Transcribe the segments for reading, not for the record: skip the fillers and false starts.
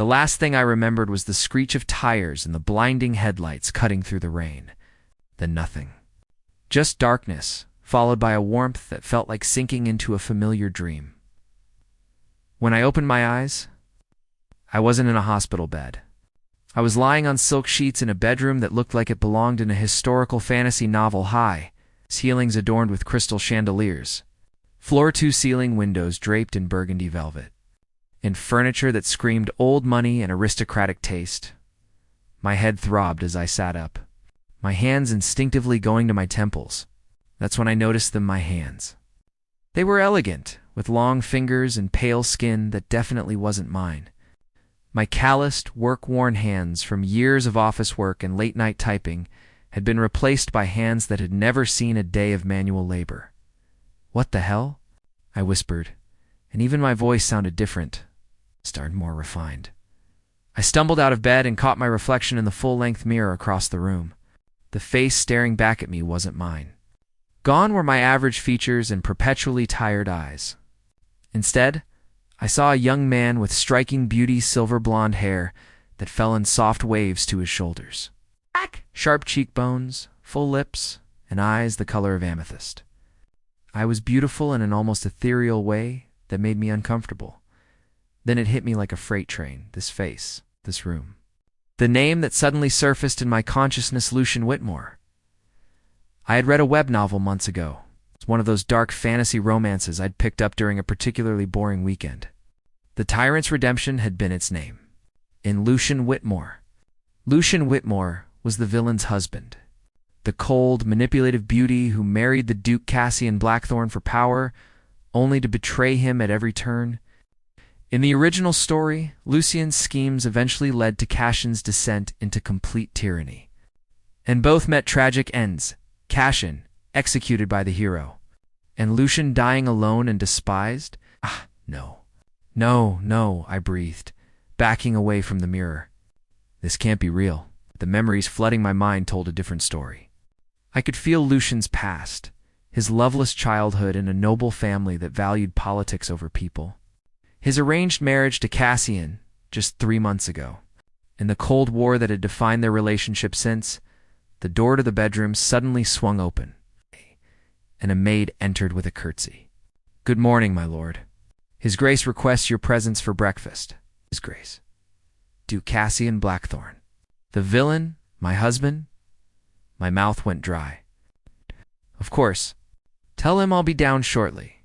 The last thing I remembered was the screech of tires and the blinding headlights cutting through the rain. Then nothing. Just darkness, followed by a warmth that felt like sinking into a familiar dream. When I opened my eyes, I wasn't in a hospital bed. I was lying on silk sheets in a bedroom that looked like it belonged in a historical fantasy novel. High ceilings adorned with crystal chandeliers, floor-to-ceiling windows draped in burgundy velvet, and furniture that screamed old money and aristocratic taste. My head throbbed as I sat up, my hands instinctively going to my temples. That's when I noticed them, my hands. They were elegant, with long fingers and pale skin that definitely wasn't mine. My calloused, work-worn hands from years of office work and late-night typing had been replaced by hands that had never seen a day of manual labor. "What the hell?" I whispered, and even my voice sounded different, more refined. I stumbled out of bed and caught my reflection in the full-length mirror across the room. The face staring back at me wasn't mine. Gone were my average features and perpetually tired eyes. Instead, I saw a young man with striking beauty silver blonde hair that fell in soft waves to his shoulders. Sharp cheekbones, full lips, and eyes the color of amethyst. I was beautiful in an almost ethereal way that made me uncomfortable. Then it hit me like a freight train, this face, this room. The name that suddenly surfaced in my consciousness, Lucian Whitmore. I had read a web novel months ago. It's one of those dark fantasy romances I'd picked up during a particularly boring weekend. The Tyrant's Redemption had been its name. In Lucian Whitmore. Lucian Whitmore was the villain's husband. The cold, manipulative beauty who married the Duke Cassian Blackthorne for power, only to betray him at every turn. In the original story, Lucian's schemes eventually led to Cassian's descent into complete tyranny. And both met tragic ends, Cassian executed by the hero, and Lucian dying alone and despised. No, I breathed, backing away from the mirror. This can't be real. The memories flooding my mind told a different story. I could feel Lucian's past, his loveless childhood in a noble family that valued politics over people, his arranged marriage to Cassian just 3 months ago, and the Cold War that had defined their relationship since. The door to the bedroom suddenly swung open, and a maid entered with a curtsy. "Good morning, my lord. His Grace requests your presence for breakfast." His Grace. Duke Cassian Blackthorne. The villain, my husband? My mouth went dry. "Of course. Tell him I'll be down shortly."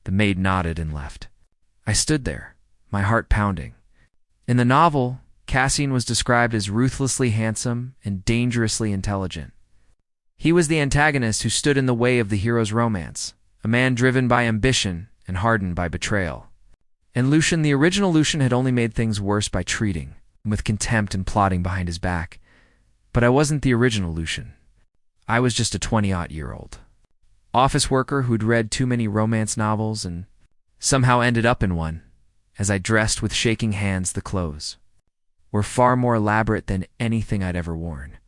The maid nodded and left. I stood there, my heart pounding. In the novel, Cassian was described as ruthlessly handsome and dangerously intelligent. He was the antagonist who stood in the way of the hero's romance, a man driven by ambition and hardened by betrayal. And Lucian, the original Lucian, had only made things worse by treating him with contempt and plotting behind his back. But I wasn't the original Lucian. I was just a 20-odd-year-old office worker who'd read too many romance novels and somehow ended up in one. As I dressed with shaking hands, the clothes were far more elaborate than anything I'd ever worn.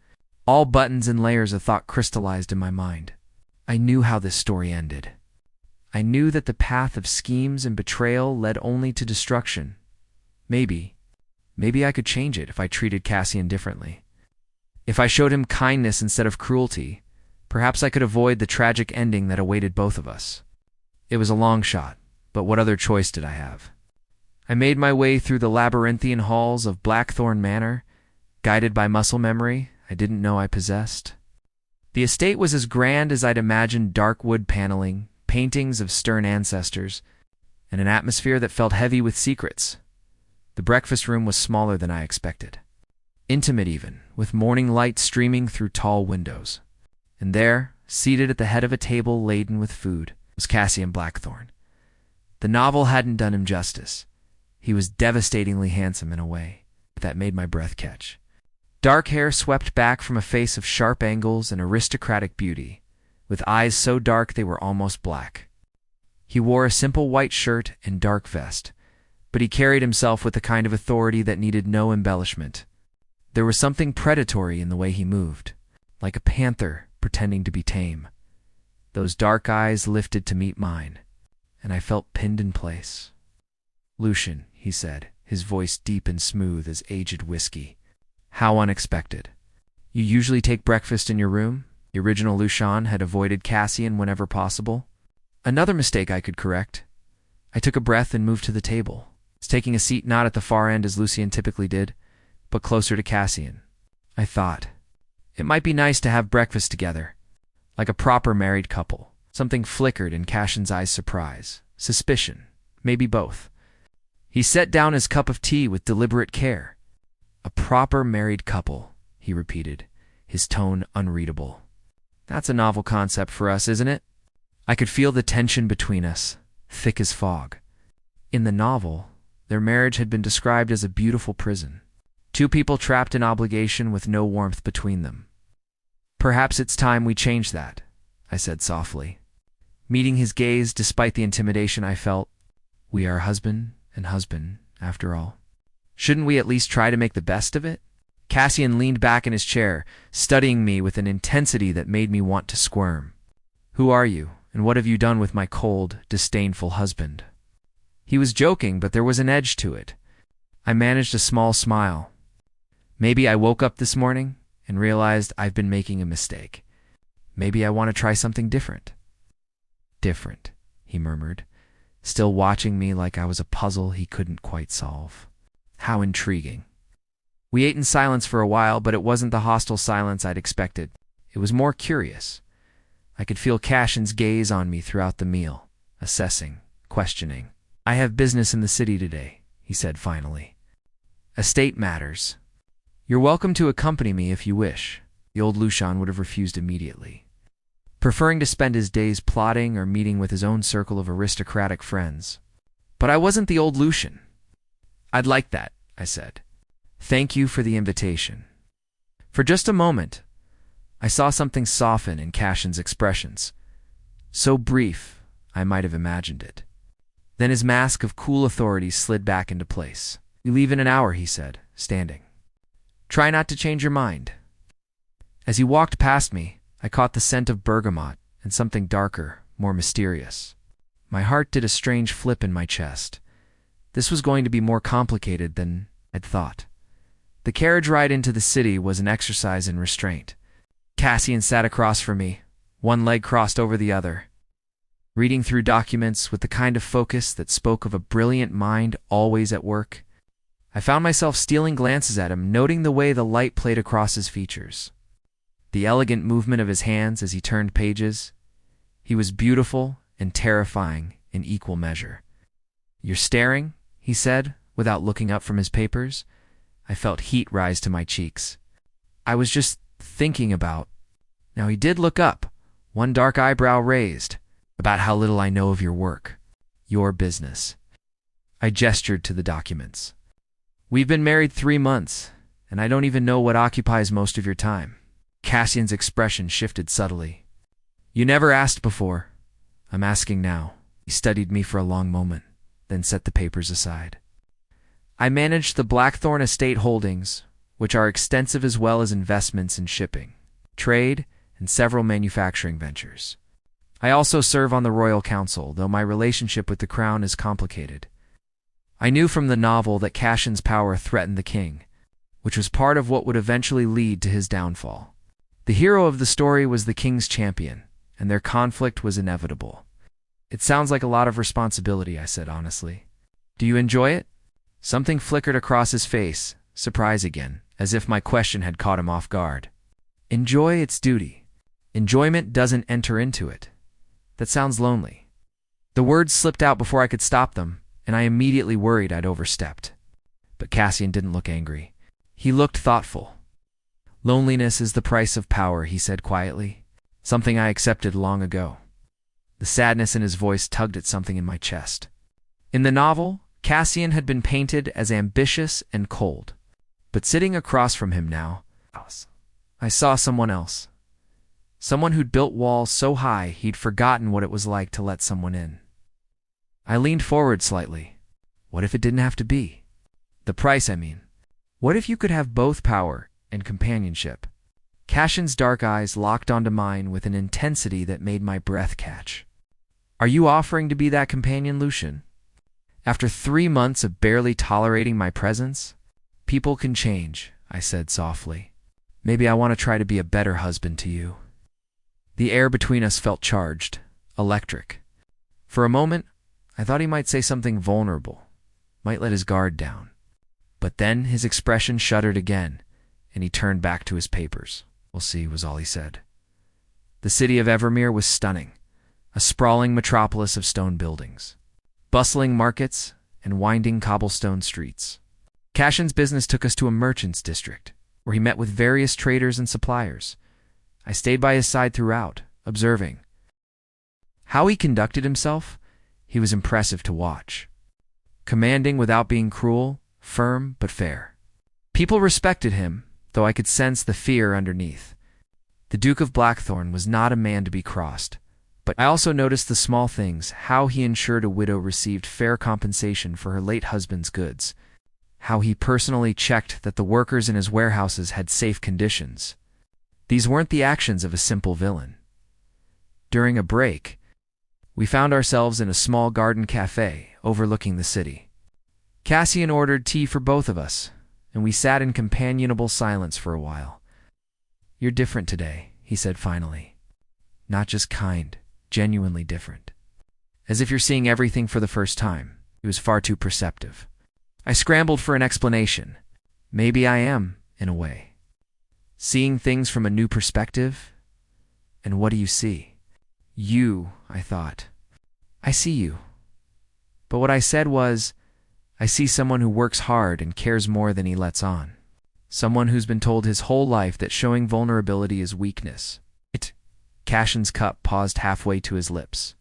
All buttons and layers of thought crystallized in my mind. I knew how this story ended. I knew that the path of schemes and betrayal led only to destruction. Maybe I could change it if I treated Cassian differently. If I showed him kindness instead of cruelty, perhaps I could avoid the tragic ending that awaited both of us. It was a long shot, but what other choice did I have? I made my way through the labyrinthian halls of Blackthorne Manor, guided by muscle memory I didn't know I possessed. The estate was as grand as I'd imagined: dark wood paneling, paintings of stern ancestors, and an atmosphere that felt heavy with secrets. The breakfast room was smaller than I expected. Intimate even, with morning light streaming through tall windows. And there, seated at the head of a table laden with food, was Cassian Blackthorne. The novel hadn't done him justice. He was devastatingly handsome in a way that made my breath catch. Dark hair swept back from a face of sharp angles and aristocratic beauty, with eyes so dark they were almost black. He wore a simple white shirt and dark vest, but he carried himself with the kind of authority that needed no embellishment. There was something predatory in the way he moved, like a panther pretending to be tame. Those dark eyes lifted to meet mine, and I felt pinned in place. "Lucian," he said, his voice deep and smooth as aged whiskey. How unexpected. You usually take breakfast in your room? The original Lucian had avoided Cassian whenever possible. Another mistake I could correct. I took a breath and moved to the table, taking a seat not at the far end as Lucian typically did, but closer to Cassian. I thought, it might be nice to have breakfast together, like a proper married couple. Something flickered in Cassian's eyes, surprise, suspicion, maybe both. He set down his cup of tea with deliberate care. A proper married couple, he repeated, his tone unreadable. That's a novel concept for us, isn't it? I could feel the tension between us, thick as fog. In the novel, their marriage had been described as a beautiful prison. Two people trapped in obligation with no warmth between them. Perhaps it's time we change that, I said softly. Meeting his gaze despite the intimidation I felt. We are husband and husband, after all. Shouldn't we at least try to make the best of it? Cassian leaned back in his chair, studying me with an intensity that made me want to squirm. Who are you, and what have you done with my cold, disdainful husband? He was joking, but there was an edge to it. I managed a small smile. Maybe I woke up this morning and realized I've been making a mistake. Maybe I want to try something different. Different, he murmured, still watching me like I was a puzzle he couldn't quite solve. How intriguing. We ate in silence for a while, but it wasn't the hostile silence I'd expected. It was more curious. I could feel Cassian's gaze on me throughout the meal, assessing, questioning. I have business in the city today, he said finally. Estate matters. You're welcome to accompany me if you wish. The old Lucian would have refused immediately, preferring to spend his days plotting or meeting with his own circle of aristocratic friends. But I wasn't the old Lucian. I'd like that, I said. Thank you for the invitation. For just a moment, I saw something soften in Cassian's expressions. So brief, I might have imagined it. Then his mask of cool authority slid back into place. We leave in an hour, he said, standing. Try not to change your mind. As he walked past me, I caught the scent of bergamot and something darker, more mysterious. My heart did a strange flip in my chest. This was going to be more complicated than I'd thought. The carriage ride into the city was an exercise in restraint. Cassian sat across from me, one leg crossed over the other, reading through documents with the kind of focus that spoke of a brilliant mind always at work. I found myself stealing glances at him, noting the way the light played across his features, the elegant movement of his hands as he turned pages. He was beautiful and terrifying in equal measure. You're staring, he said, without looking up from his papers. I felt heat rise to my cheeks. I was just thinking about... Now he did look up, one dark eyebrow raised, about how little I know of your work, your business. I gestured to the documents. We've been married 3 months, and I don't even know what occupies most of your time. Cassian's expression shifted subtly. You never asked before. I'm asking now. He studied me for a long moment, then set the papers aside. I manage the Blackthorne estate holdings, which are extensive as well as investments in shipping, trade, and several manufacturing ventures. I also serve on the Royal Council, though my relationship with the Crown is complicated. I knew from the novel that Cassian's power threatened the king, which was part of what would eventually lead to his downfall. The hero of the story was the king's champion, and their conflict was inevitable. It sounds like a lot of responsibility, I said honestly. Do you enjoy it? Something flickered across his face, surprise again, as if my question had caught him off guard. Enjoy its duty. Enjoyment doesn't enter into it. That sounds lonely. The words slipped out before I could stop them, and I immediately worried I'd overstepped. But Cassian didn't look angry. He looked thoughtful. Loneliness is the price of power, he said quietly, something I accepted long ago. The sadness in his voice tugged at something in my chest. In the novel, Cassian had been painted as ambitious and cold, but sitting across from him now, I saw someone else. Someone who'd built walls so high he'd forgotten what it was like to let someone in. I leaned forward slightly. What if it didn't have to be? The price, I mean. What if you could have both power and companionship? Cassian's dark eyes locked onto mine with an intensity that made my breath catch. Are you offering to be that companion, Lucian? After 3 months of barely tolerating my presence, people can change, I said softly. Maybe I want to try to be a better husband to you. The air between us felt charged, electric. For a moment, I thought he might say something vulnerable, might let his guard down. But then his expression shuddered again, and he turned back to his papers. We'll see, was all he said. The city of Evermere was stunning, a sprawling metropolis of stone buildings, bustling markets, and winding cobblestone streets. Cassian's business took us to a merchant's district, where he met with various traders and suppliers. I stayed by his side throughout, observing. How he conducted himself, he was impressive to watch. Commanding without being cruel, firm but fair. People respected him, though I could sense the fear underneath. The Duke of Blackthorne was not a man to be crossed, but I also noticed the small things, how he ensured a widow received fair compensation for her late husband's goods, how he personally checked that the workers in his warehouses had safe conditions. These weren't the actions of a simple villain. During a break, we found ourselves in a small garden cafe overlooking the city. Cassian ordered tea for both of us, and we sat in companionable silence for a while. You're different today, he said finally. Not just kind, genuinely different. As if you're seeing everything for the first time. He was far too perceptive. I scrambled for an explanation. Maybe I am, in a way. Seeing things from a new perspective? And what do you see? You, I thought. I see you. But what I said was, I see someone who works hard and cares more than he lets on. Someone who's been told his whole life that showing vulnerability is weakness. Cassian's cup paused halfway to his lips.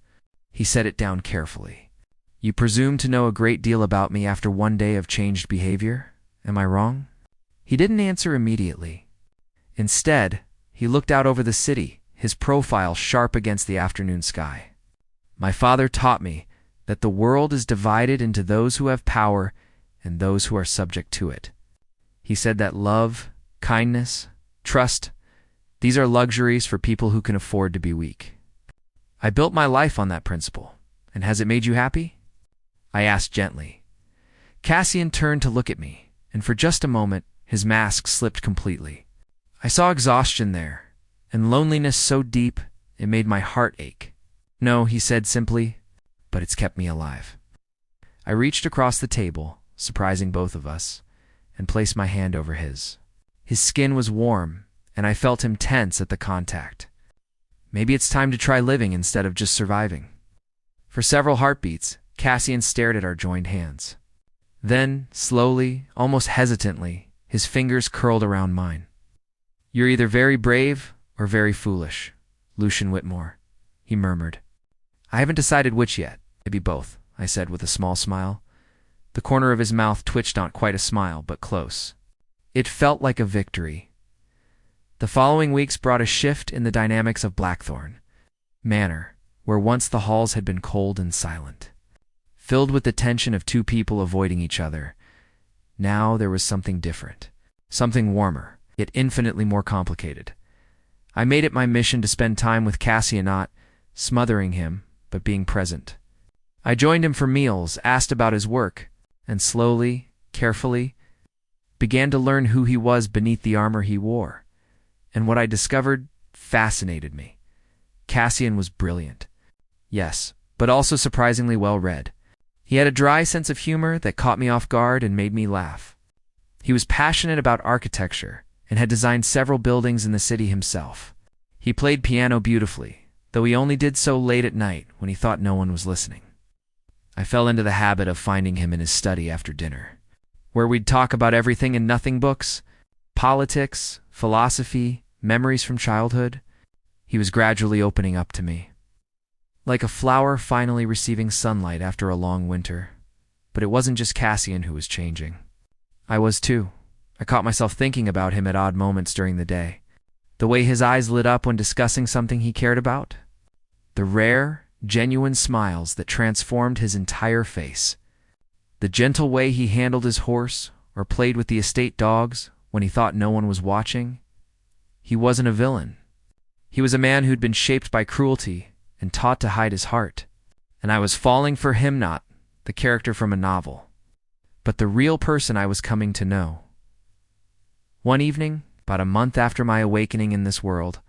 He set it down carefully. You presume to know a great deal about me after one day of changed behavior? Am I wrong? He didn't answer immediately. Instead, he looked out over the city, his profile sharp against the afternoon sky. My father taught me that the world is divided into those who have power and those who are subject to it. He said that love, kindness, trust, these are luxuries for people who can afford to be weak. I built my life on that principle, and has it made you happy? I asked gently. Cassian turned to look at me, and for just a moment, his mask slipped completely. I saw exhaustion there, and loneliness so deep it made my heart ache. No, he said simply, but it's kept me alive. I reached across the table, surprising both of us, and placed my hand over his. His skin was warm, and I felt him tense at the contact. Maybe it's time to try living instead of just surviving. For several heartbeats, Cassian stared at our joined hands. Then, slowly, almost hesitantly, his fingers curled around mine. You're either very brave or very foolish, Lucian Whitmore, he murmured. I haven't decided which yet. Maybe both, I said with a small smile. The corner of his mouth twitched, not quite a smile, but close. It felt like a victory. The following weeks brought a shift in the dynamics of Blackthorne Manor, where once the halls had been cold and silent, filled with the tension of two people avoiding each other. Now there was something different, something warmer, yet infinitely more complicated. I made it my mission to spend time with Cassian, not smothering him, but being present. I joined him for meals, asked about his work, and slowly, carefully, began to learn who he was beneath the armor he wore. And what I discovered fascinated me. Cassian was brilliant. Yes, but also surprisingly well-read. He had a dry sense of humor that caught me off guard and made me laugh. He was passionate about architecture and had designed several buildings in the city himself. He played piano beautifully, though he only did so late at night when he thought no one was listening. I fell into the habit of finding him in his study after dinner, where we'd talk about everything and nothing books, politics, philosophy, memories from childhood. He was gradually opening up to me. Like a flower finally receiving sunlight after a long winter. But it wasn't just Cassian who was changing. I was too. I caught myself thinking about him at odd moments during the day. The way his eyes lit up when discussing something he cared about. The rare, genuine smiles that transformed his entire face. The gentle way he handled his horse or played with the estate dogs when he thought no one was watching. He wasn't a villain. He was a man who'd been shaped by cruelty and taught to hide his heart. And I was falling for him, not the character from a novel, but the real person I was coming to know. One evening, about a month after my awakening in this world,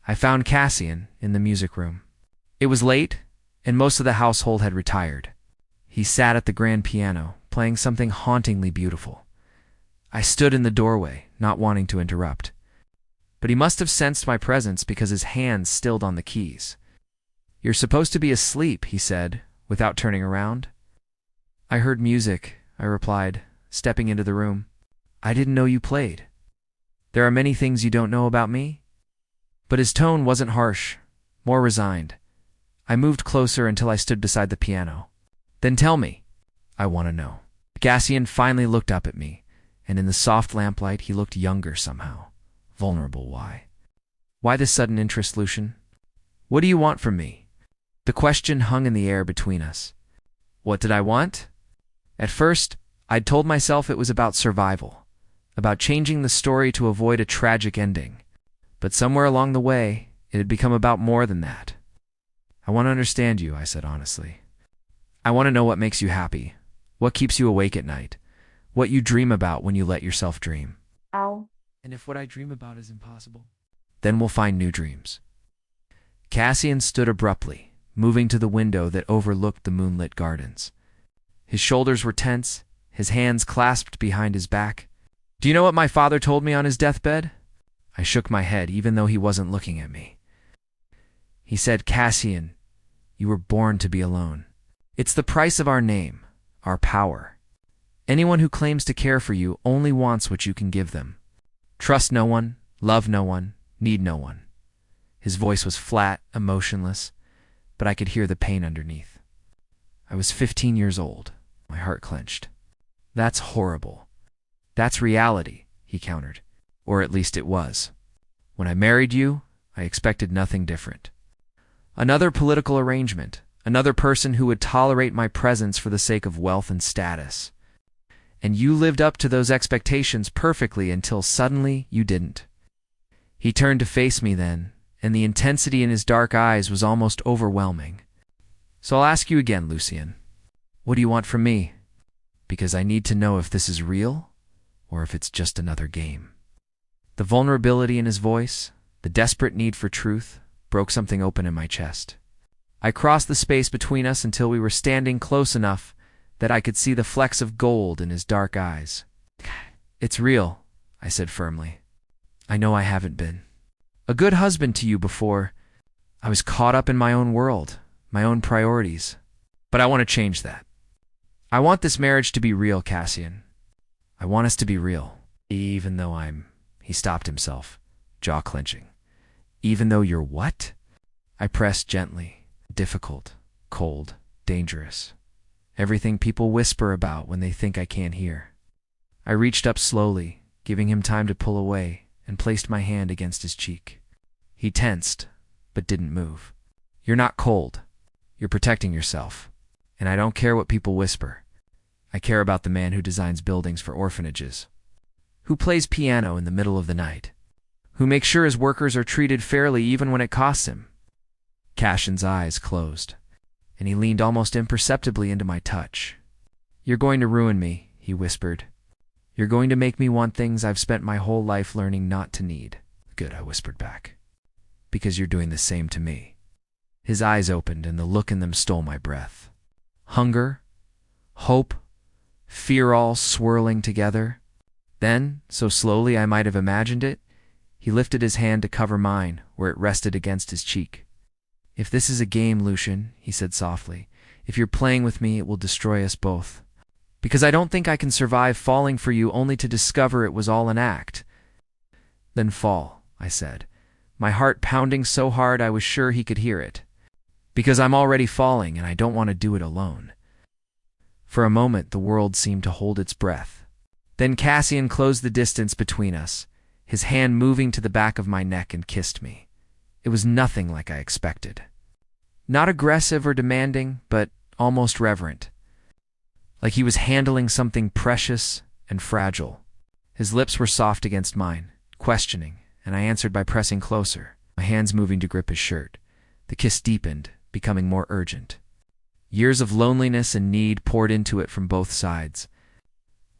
I found Cassian in the music room. It was late, and most of the household had retired. He sat at the grand piano, playing something hauntingly beautiful. I stood in the doorway, not wanting to interrupt. But he must have sensed my presence because his hands stilled on the keys. "You're supposed to be asleep," he said, without turning around. "I heard music," I replied, stepping into the room. "I didn't know you played. There are many things you don't know about me?" But his tone wasn't harsh, more resigned. I moved closer until I stood beside the piano. "Then tell me. I want to know." Cassian finally looked up at me, and in the soft lamplight he looked younger somehow. Vulnerable. Why? Why this sudden interest, Lucian? What do you want from me? The question hung in the air between us. What did I want? At first, I'd told myself it was about survival, about changing the story to avoid a tragic ending. But somewhere along the way, it had become about more than that. "I want to understand you," I said honestly. "I want to know what makes you happy, what keeps you awake at night, what you dream about when you let yourself dream. Ow. And if what I dream about is impossible, then we'll find new dreams." Cassian stood abruptly, moving to the window that overlooked the moonlit gardens. His shoulders were tense, his hands clasped behind his back. "Do you know what my father told me on his deathbed?" I shook my head, even though he wasn't looking at me. He said, "Cassian, you were born to be alone. It's the price of our name, our power. Anyone who claims to care for you only wants what you can give them. Trust no one, love no one, need no one." His voice was flat, emotionless, but I could hear the pain underneath. I was 15 years old. My heart clenched. "That's horrible." "That's reality," he countered. Or at least it was. "When I married you, I expected nothing different. Another political arrangement, another person who would tolerate my presence for the sake of wealth and status. And you lived up to those expectations perfectly until suddenly you didn't." He turned to face me then, and the intensity in his dark eyes was almost overwhelming. "So I'll ask you again, Lucian. What do you want from me? Because I need to know if this is real or if it's just another game." The vulnerability in his voice, the desperate need for truth, broke something open in my chest. I crossed the space between us until we were standing close enough that I could see the flecks of gold in his dark eyes. "It's real," I said firmly. "I know I haven't been a good husband to you before. I was caught up in my own world, my own priorities. But I want to change that. I want this marriage to be real, Cassian. I want us to be real, even though I'm..." He stopped himself, jaw clenching. "Even though you're what?" I pressed gently. "Difficult, cold, dangerous. Everything people whisper about when they think I can't hear." I reached up slowly, giving him time to pull away, and placed my hand against his cheek. He tensed, but didn't move. "You're not cold. You're protecting yourself. And I don't care what people whisper. I care about the man who designs buildings for orphanages, who plays piano in the middle of the night, who makes sure his workers are treated fairly even when it costs him." Cassian's eyes closed, and he leaned almost imperceptibly into my touch. "You're going to ruin me," he whispered. "You're going to make me want things I've spent my whole life learning not to need." "Good," I whispered back. "Because you're doing the same to me." His eyes opened, and the look in them stole my breath. Hunger, hope, fear all swirling together. Then, so slowly I might have imagined it, he lifted his hand to cover mine where it rested against his cheek. "If this is a game, Lucian," he said softly, "if you're playing with me, it will destroy us both. Because I don't think I can survive falling for you only to discover it was all an act." "Then fall," I said, my heart pounding so hard I was sure he could hear it. "Because I'm already falling and I don't want to do it alone." For a moment, the world seemed to hold its breath. Then Cassian closed the distance between us, his hand moving to the back of my neck, and kissed me. It was nothing like I expected. Not aggressive or demanding, but almost reverent. Like he was handling something precious and fragile. His lips were soft against mine, questioning, and I answered by pressing closer, my hands moving to grip his shirt. The kiss deepened, becoming more urgent. Years of loneliness and need poured into it from both sides.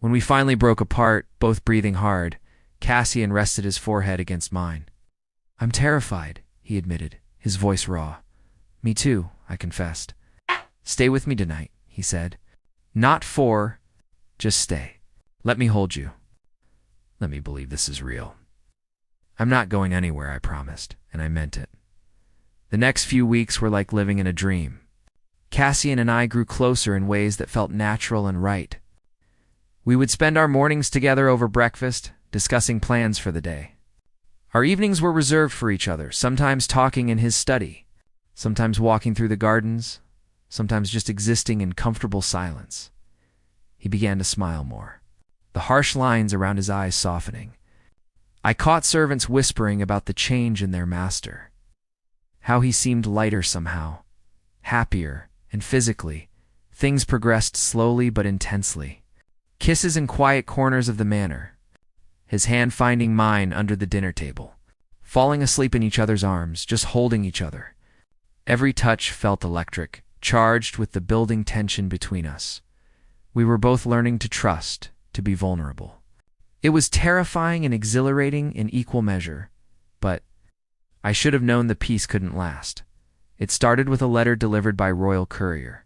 When we finally broke apart, both breathing hard, Cassian rested his forehead against mine. "I'm terrified," he admitted, his voice raw. "Me too," I confessed. "Stay with me tonight," he said. Just stay. Let me hold you. Let me believe this is real." "I'm not going anywhere," I promised, and I meant it. The next few weeks were like living in a dream. Cassian and I grew closer in ways that felt natural and right. We would spend our mornings together over breakfast, discussing plans for the day. Our evenings were reserved for each other, sometimes talking in his study, sometimes walking through the gardens, sometimes just existing in comfortable silence. He began to smile more, the harsh lines around his eyes softening. I caught servants whispering about the change in their master, how he seemed lighter somehow, happier, and physically, things progressed slowly but intensely. Kisses in quiet corners of the manor, his hand finding mine under the dinner table, falling asleep in each other's arms, just holding each other. Every touch felt electric, charged with the building tension between us. We were both learning to trust, to be vulnerable. It was terrifying and exhilarating in equal measure, but I should have known the peace couldn't last. It started with a letter delivered by royal courier.